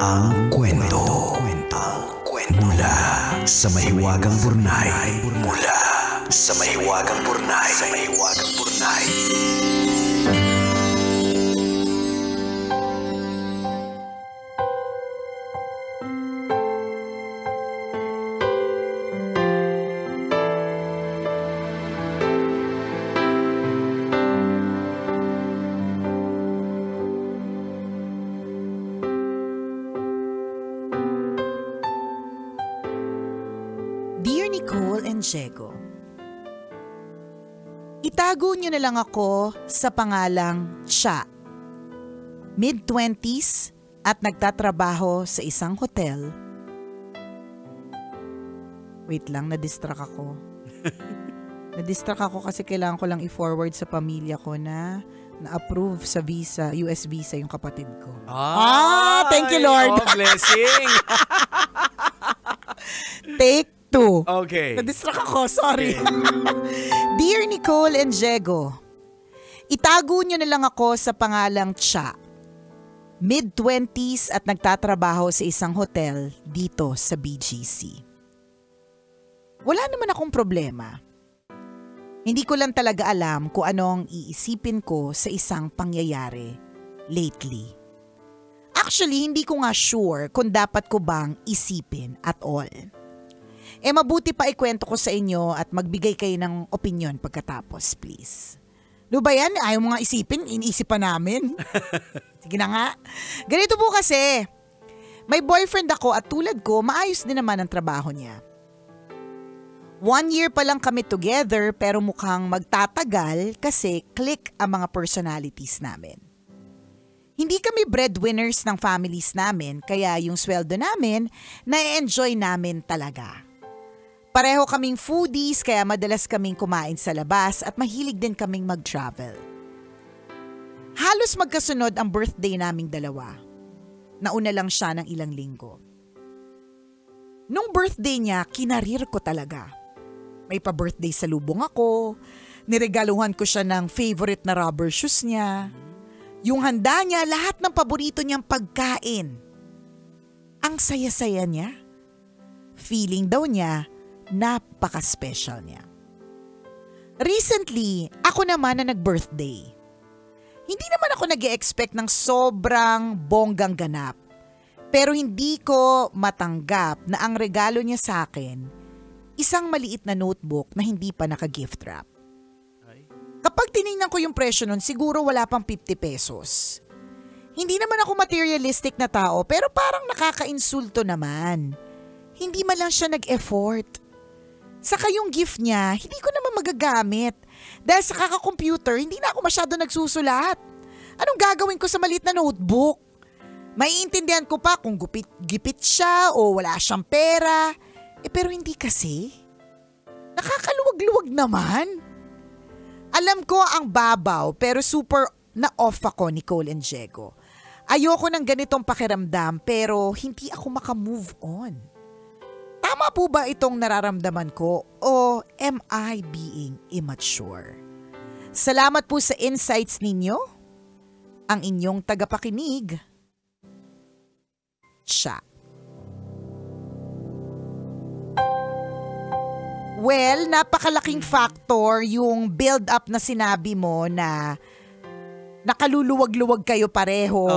Ang kwento. Mula sa mahiwagang Burnay. Mula sa mahiwagang Burnay. Dear Nicole and Diego, itago niyo na lang ako sa pangalang Cha. Mid-20s at nagtatrabaho sa isang hotel. Wait lang, na-distract ako. Na-distract ako kasi kailangan ko lang i-forward sa pamilya ko na na-approve sa visa, US visa yung kapatid ko. Thank you Lord. Oh, blessing. Take 2. Okay. Na-distract ako, sorry. Dear Nicole and Diego, itago niyo na lang ako sa pangalang Cha. Mid-20s at nagtatrabaho sa isang hotel dito sa BGC. Wala naman akong problema. Hindi ko lang talaga alam kung anong iisipin ko sa isang pangyayari lately. Actually, hindi ko nga sure kung dapat ko bang isipin at all. Mabuti pa ikwento ko sa inyo at magbigay kayo ng opinion pagkatapos, please. Ano ba yan? Ayaw mo nga isipin, iniisip pa namin. Sige na nga. Ganito po kasi, may boyfriend ako at tulad ko, maayos din naman ang trabaho niya. 1 year pa lang kami together pero mukhang magtatagal kasi click ang mga personalities namin. Hindi kami breadwinners ng families namin kaya yung sweldo namin, na-enjoy namin talaga. Pareho kaming foodies kaya madalas kaming kumain sa labas at mahilig din kaming mag-travel. Halos magkasunod ang birthday naming dalawa. Nauna lang siya ng ilang linggo. Nung birthday niya, kinarir ko talaga. May pa-birthday sa lubong ako, niregaluhan ko siya ng favorite na rubber shoes niya. Yung handa niya, lahat ng paborito niyang pagkain. Ang saya-saya niya. Feeling daw niya, napaka-special niya. Recently, ako naman na nag-birthday. Hindi naman ako nag-e-expect ng sobrang bonggang ganap. Pero hindi ko matanggap na ang regalo niya sa akin, isang maliit na notebook na hindi pa naka-gift wrap. Kapag tinignan ko yung presyo nun, siguro wala pang 50 pesos. Hindi naman ako materialistic na tao pero parang nakaka-insulto naman. Hindi man lang siya nag-effort. Saka yung gift niya, hindi ko naman magagamit. Dahil sa kaka-computer, hindi na ako masyado nagsusulat. Anong gagawin ko sa maliit na notebook? Maiintindihan ko pa kung gipit siya o wala siyang pera. Pero hindi kasi. Nakakaluwag-luwag naman. Alam ko ang babaw pero super na-off ako, Nicole and Diego. Ayoko ng ganitong pakiramdam pero hindi ako makamove on. Tama po ba itong nararamdaman ko o am I being immature? Salamat po sa insights ninyo. Ang inyong tagapakinig, Cha. Well, napakalaking factor yung build-up na sinabi mo na nakaluluwag-luwag kayo pareho.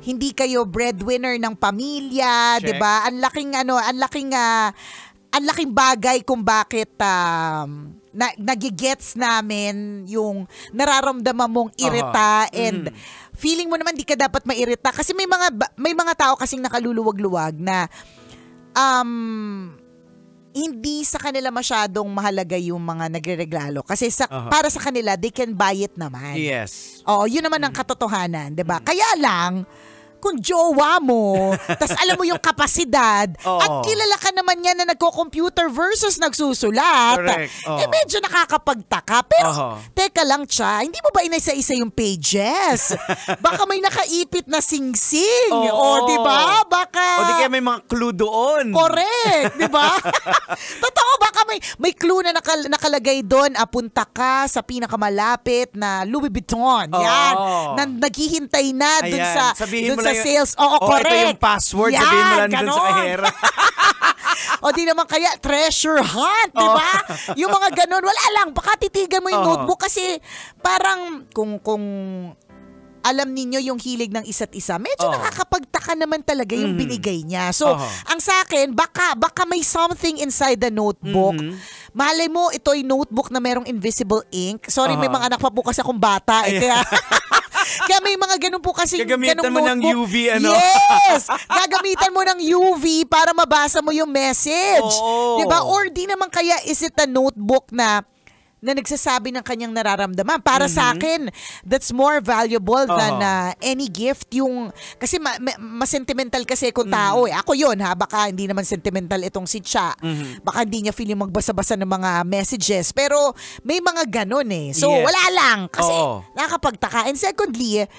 Hindi kayo breadwinner ng pamilya, 'di ba? Ang laking bagay kung bakit nagigets namin yung nararamdaman mong irita and feeling mo naman di ka dapat mairita kasi may mga tao kasing nakaluluwag-luwag na hindi sa kanila masyadong mahalaga yung mga nagrereglalo. Kasi para sa kanila, they can buy it naman. Yes. Oo, yun naman ang katotohanan, 'di ba? Kaya lang, kung jowa mo, tas alam mo yung kapasidad, at kilala ka naman yan na nagko-computer versus nagsusulat, medyo nakakapagtaka. Pero, teka lang, Cha, hindi mo ba inisa-isa yung pages? Baka may nakaipit na sing-sing. O, di ba? Baka... O, di kaya may mga clue doon. Correct, di ba? Totoo, baka may clue na nakalagay doon, punta ka sa pinakamalapit na Louis Vuitton. Yan. Na naghihintay na doon sa sabihin dun mo sa lang sales. Oo, correct. Ito yung password, yan, sabihin mo lang doon ganon. sa kahera. O di naman kaya treasure hunt, di ba? Yung mga ganun, wala lang, baka titigan mo yung notebook kasi parang kung alam ninyo yung hilig ng isa't isa, medyo nakakapagtaka naman talaga yung binigay niya. So, ang sa akin, baka may something inside the notebook. Malay mo, ito'y notebook na merong invisible ink. Sorry, may mga anak pa po kasi akong bata. Kaya may mga ganun po kasi gagamitan mo ng UV, Yes! Gagamitan mo ng UV para mabasa mo yung message. Diba? Or di naman kaya is it a notebook na nagsasabi ng kanyang nararamdaman. Para sa akin, that's more valuable than any gift. Kasi mas sentimental kasi kung tao. Ako yun ha, baka hindi naman sentimental itong si Cha. Baka hindi niya feeling magbasa-basa ng mga messages. Pero may mga ganun eh. So wala lang. Kasi nakakapagtaka. And secondly,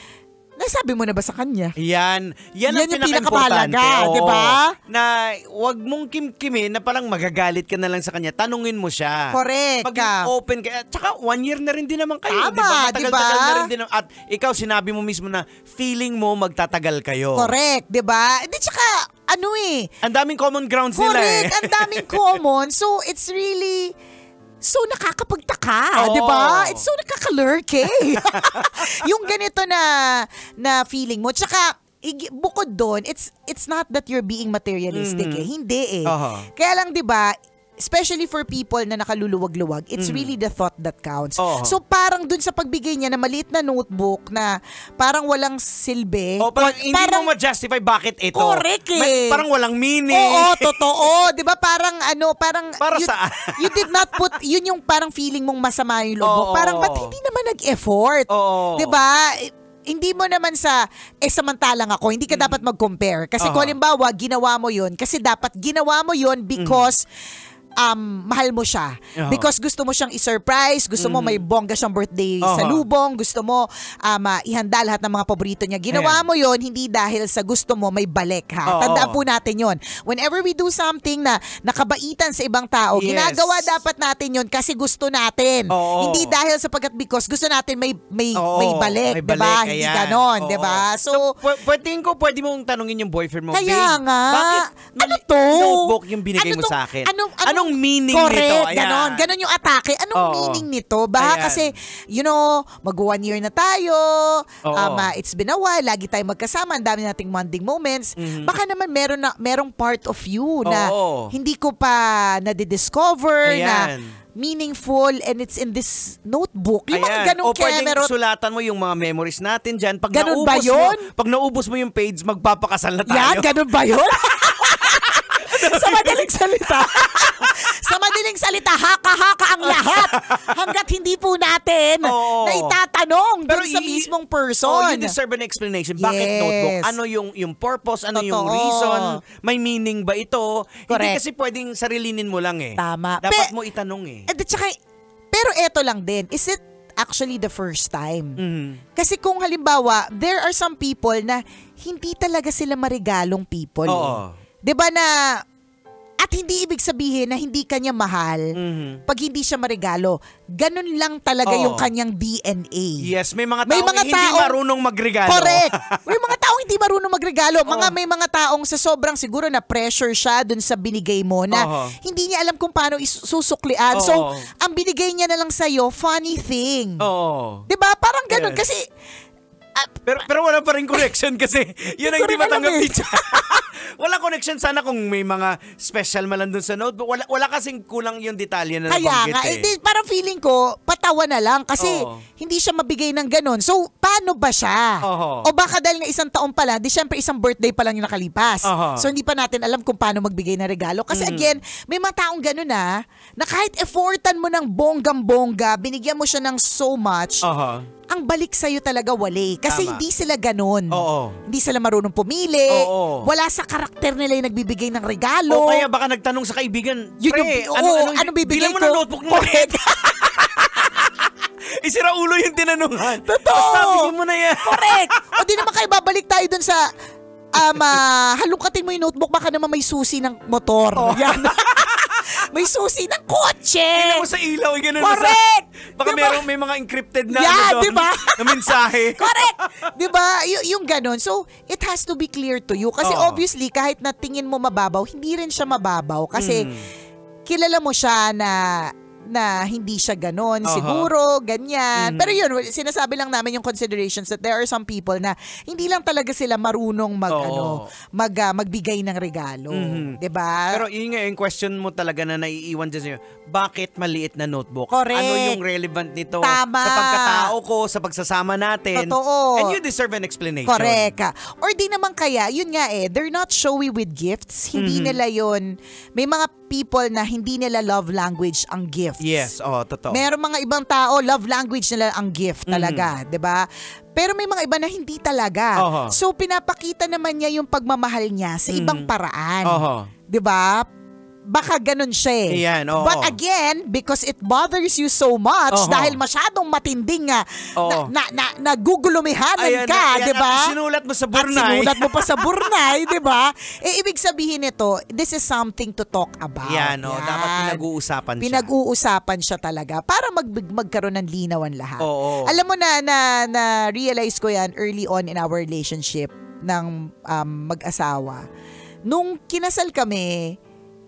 nasabi mo na ba sa kanya? Yan ang pinaka-importante. Di ba? Na wag mong kimkimin na parang magagalit ka na lang sa kanya. Tanungin mo siya. Correct. Maging open ka. Tsaka 1 year na rin din naman kayo. Tama, Matagal-tagal na rin din. At ikaw, sinabi mo mismo na feeling mo magtatagal kayo. Correct, di ba? Hindi, tsaka ang daming common grounds nila eh. Correct, ang daming common. So, it's really so nakakapagtaka, di ba? It's so nakaka-lurk eh. Yung ganito na feeling mo. Tsaka, bukod doon, it's not that you're being materialistic eh. Hindi eh. Kaya lang, di ba, especially for people na nakaluluwag-luwag, it's really the thought that counts. So parang dun sa pagbigay niya na maliit na notebook na parang walang silbi. Hindi mo ma-justify bakit ito. Correct eh. Parang walang meaning. Oo, totoo. Di ba parang Para saan? You did not put, yun yung parang feeling mong masama yung loob mo. Parang ba't hindi naman nag-effort? Di ba? Hindi mo naman samantalang ako, hindi ka dapat mag-compare. Kasi kung halimbawa, ginawa mo yun, kasi dapat ginawa mo yun because mahal mo siya. Because gusto mo siyang i-surprise, gusto mo may bongga siyang birthday sa lubong, gusto mo ihanda lahat ng mga paborito niya. Ginawa mo yon hindi dahil sa gusto mo may balik ha. Tandaan po natin yon. Whenever we do something na nakabaitan sa ibang tao, ginagawa dapat natin yon kasi gusto natin. Hindi dahil because gusto natin may balik, 'di ba? Hindi ganon, 'di ba? So pwede mong tanungin yung boyfriend mo, kaya nga, bakit ano to? Notebook yung binigay mo sa akin? Anong meaning nito? Correct, ganon yung atake. Anong meaning nito? Baka kasi, mag 1 year na tayo, it's been a while, lagi tayong magkasama, ang dami nating bonding moments. Baka naman merong part of you na hindi ko pa nadidiscover, na meaningful, and it's in this notebook. Yung mga ganong pwedeng sulatan mo yung mga memories natin dyan. Ganun ba yun? Pag naubos mo yung page, magpapakasal na tayo. Ganun ba yun? Sa madaling salita, haka-haka ang lahat hanggat hindi po natin na itatanong dun sa mismong person. You deserve an explanation. Bakit notebook? Ano yung purpose? Ano yung reason? May meaning ba ito? Correct. Hindi kasi pwedeng sarilinin mo lang eh. Tama. Dapat mo itanong eh. Pero eto lang din, is it actually the first time? Kasi kung halimbawa, there are some people na hindi talaga sila marigalong people. Diba na, at hindi ibig sabihin na hindi kanya mahal pag hindi siya marigalo. Ganun lang talaga yung kanyang DNA. Yes, may mga taong hindi marunong magregalo. Correct. May mga taong hindi marunong magregalo. May mga taong sa sobrang siguro na pressure siya dun sa binigay mo na hindi niya alam kung paano isusuklian. So, ang binigay niya na lang sa'yo, funny thing. Diba? Parang ganun. Kasi, pero wala pa rin connection kasi yun ang hindi matanggap ni Cha. Wala connection sana kung may mga special man lang dun sa notebook. Wala kasing kulang yung detalye na nabanggit parang feeling ko, patawa na lang kasi hindi siya mabigay ng ganun. So, paano ba siya? O baka dahil nga 1 taon pa lang, di syempre isang birthday pa lang yung nakalipas. So, hindi pa natin alam kung paano magbigay ng regalo. Kasi again, may mga taong ganun na kahit effortan mo ng bonggang-bongga, binigyan mo siya ng so much, ang balik sa'yo talaga wali. Kasi hindi sila ganun. Hindi sila marunong pumili. Wala sa karakter nila yung nagbibigay ng regalo. O kaya baka nagtanong sa kaibigan, anong bibigay ko? Bilang mo ng notebook mo. Isira ulo yung tinanungan. Totoo. Basta bigyan mo na yan. Correct. O di naman kayo babalik tayo dun sa halungkatin mo yung notebook, baka naman may susi ng motor. Yan. May susi ng kotse. Tingnan mo sa ilaw, gano'n. Correct! Baka diba? may mga encrypted na doon, diba? Na mensahe. Correct! Diba? Yung gano'n. So, it has to be clear to you. Kasi obviously, kahit na tingin mo mababaw, hindi rin siya mababaw. Kasi kilala mo siya na hindi siya ganon, siguro, ganyan. Pero yun, sinasabi lang namin yung considerations that there are some people na hindi lang talaga sila marunong magbigay ng regalo. Diba? Pero yun nga, yung question mo talaga na naiiwan dyan sa'yo, bakit maliit na notebook? Correct. Ano yung relevant nito? Tama. Sa pagkatao ko, sa pagsasama natin. Totoo. And you deserve an explanation. Correct. Or di naman kaya, yun nga they're not showy with gifts. Hindi nila yun. May mga people na hindi nila love language ang gifts. Yes, totoo. Meron mga ibang tao, love language nila ang gift talaga, 'di ba? Pero may mga iba na hindi talaga. So pinapakita naman niya yung pagmamahal niya sa ibang paraan. 'Di ba? Baka ganun siya eh. Yan, But again, because it bothers you so much dahil masyadong matinding nagugulumihanan ka, 'di ba? Sinulat mo sa burnay. At sinulat mo pa sa burnay, 'di ba? Ibig sabihin nito, this is something to talk about. Yan, dapat pinag-uusapan siya. Pinag-uusapan siya talaga para magkaroon ng linawan lahat. Alam mo na realize ko yan early on in our relationship ng mag-asawa. Nung kinasal kami,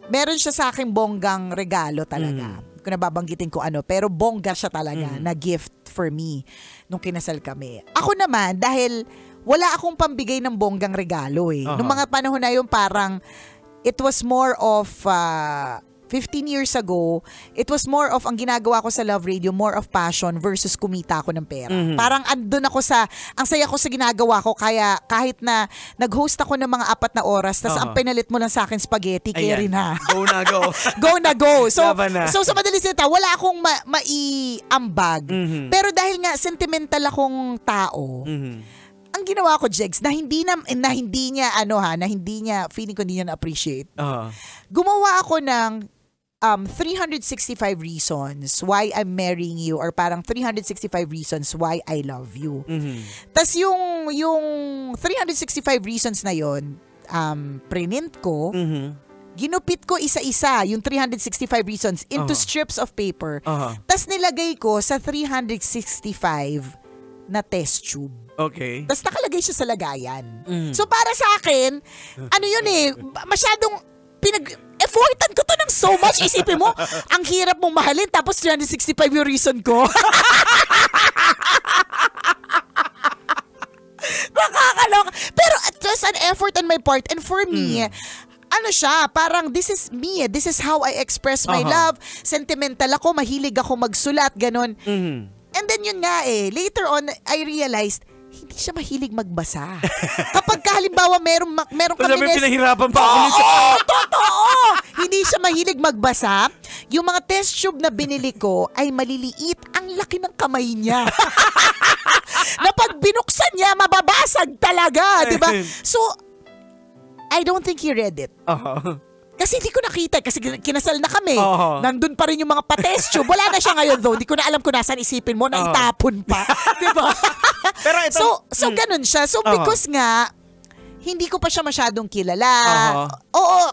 meron siya sa aking bonggang regalo talaga. Kung nababanggitin ko pero bongga siya talaga na gift for me nung kinasal kami. Ako naman, dahil wala akong pambigay ng bonggang regalo Nung mga panahon na yun, parang it was more of 15 years ago, it was more of, ang ginagawa ko sa Love Radio, more of passion versus kumita ako ng pera. Parang andun ako ang saya ko sa ginagawa ko, kaya kahit na nag-host ako ng mga 4 na oras, tas ang pinalit mo lang sa akin spaghetti, carry na. Go na go. Go na go. So sa madali salita, wala akong maiambag. Pero dahil nga sentimental akong tao, ang ginawa ko, Jegs, na hindi niya feeling ko hindi niya na-appreciate. Gumawa ako ng 365 reasons why I'm marrying you, or parang 365 reasons why I love you. Tas yung 365 reasons na yon, print ko, ginupit ko isa-isa yung 365 reasons into strips of paper. Tas nilagay ko sa 365 na test tube. Okay. Tas nakalagay siya sa lagayan. So para sa akin, masyadong effortan ko to ng so much. Isipin mo, ang hirap mong mahalin tapos 365 yung reason ko. Nakakaloka. Pero it was an effort on my part. And for me, parang this is me. This is how I express my love. Sentimental ako, mahilig ako magsulat, ganon. And then yun nga later on, I realized, hindi siya mahilig magbasa. Kapag halimbawa meron kami pinahirapan pa ako nito. Totoo! Hindi siya mahilig magbasa. Yung mga test tube na binili ko ay maliliit. Ang laki ng kamay niya. Na pag binuksan niya, mababasag talaga. Diba? So, I don't think he read it. Kasi hindi ko nakita. Kasi kinasal na kami. Nandun pa rin yung mga pa-test tube. Wala na siya ngayon though. Hindi ko na alam kung nasaan isipin mo na itapon pa. Diba? Pero ito, so ganun siya. So because nga, hindi ko pa siya masyadong kilala.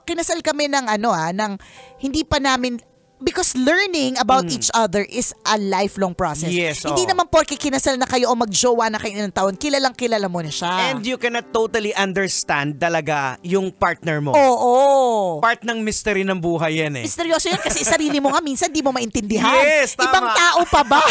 Kinasal kami ng hindi pa namin, because learning about each other is a lifelong process. Yes, hindi naman porke kinasal na kayo o magjowa na kayo ng taon, kilalang kilala mo na siya. And you cannot totally understand talaga yung partner mo. Part ng mystery ng buhay yan Misteryoso yan kasi sarili mo nga minsan di mo maintindihan. Yes, tama. Ibang tao pa ba?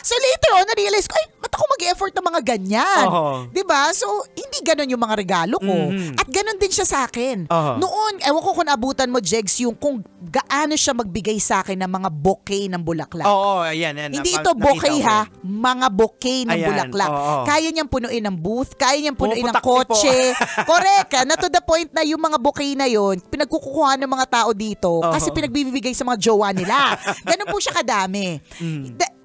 So later on, na-realize ko, ba't ako mag-effort ng mga ganyan? Diba? So, hindi ganon yung mga regalo ko. At ganon din siya sa akin. Noon, ewan ko kung naabutan mo, Jegs, yung kung gaano siya magbigay sa akin ng mga bouquet ng bulaklak. Yan. Hindi ito bouquet mga bouquet ng bulaklak. Kaya niyang punuin ng booth, kaya niyang punuin ng kotse. Correct. Na to the point na yung mga bouquet na yun, pinagkukuha ng mga tao dito kasi pinagbibigay sa mga jowa nila. Ganon po siya kadami.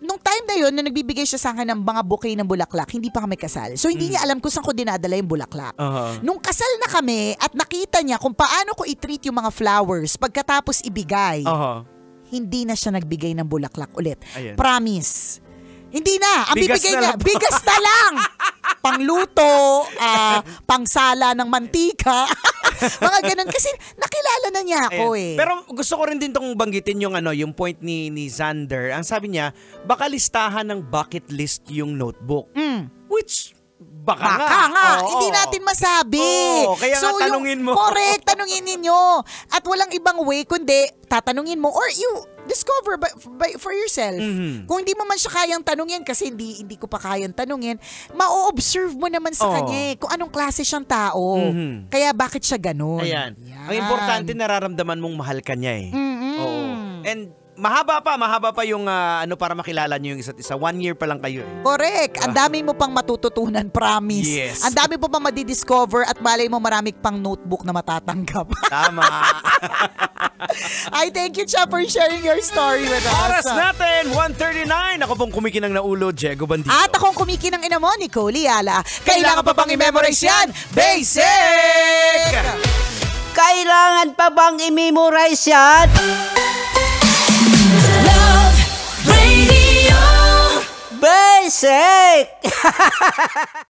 Nung time na yun, na nagbibigay siya sa akin ng mga bouquet ng bulaklak, hindi pa kami kasal. So, hindi niya alam kung saan ko dinadala yung bulaklak. Nung kasal na kami at nakita niya kung paano ko i-treat yung mga flowers pagkatapos ibigay, hindi na siya nagbigay ng bulaklak ulit. Promise. Hindi na. Ang Bigas bibigay na niya, lang po. bigas na lang. Pangluto, pangsala ng mantika. Mga ganun. Kasi nakilala na niya ako Ayan. eh. Pero gusto ko rin din tong banggitin yung point ni Xander. Ang sabi niya, baka listahan ng bucket list yung notebook. Which baka nga. Oo. Hindi natin masabi. Oo, kaya nga tanungin mo. Correct, tanungin ninyo. At walang ibang way kundi tatanungin mo or you discover for yourself. Kung hindi mo man siya kayang tanungin kasi hindi ko pa kayang tanungin, ma-observe mo naman sa kanya kung anong klase siyang tao. Kaya bakit siya ganun. Ayan. Yan. Ang importante, nararamdaman mong mahal ka niya eh. Oo. And mahaba pa yung para makilala niyo yung isa't isa. 1 year pa lang kayo eh. Correct. Ang dami mo pang matututunan, promise. Yes. Ang dami mo pang madidiscover at malay mo marami pang notebook na matatanggap. Tama. I thank you, Cha, for sharing your story with us. Oras natin, 1:39. Ako pong kumikinang na ulo, Diego Bandido. At akong kumikinang ina mo, Nicole Liala. Kailangan pa bang i-memorize yan? Basic! Kailangan pa bang i-memorize yan? Love Radio. Basic!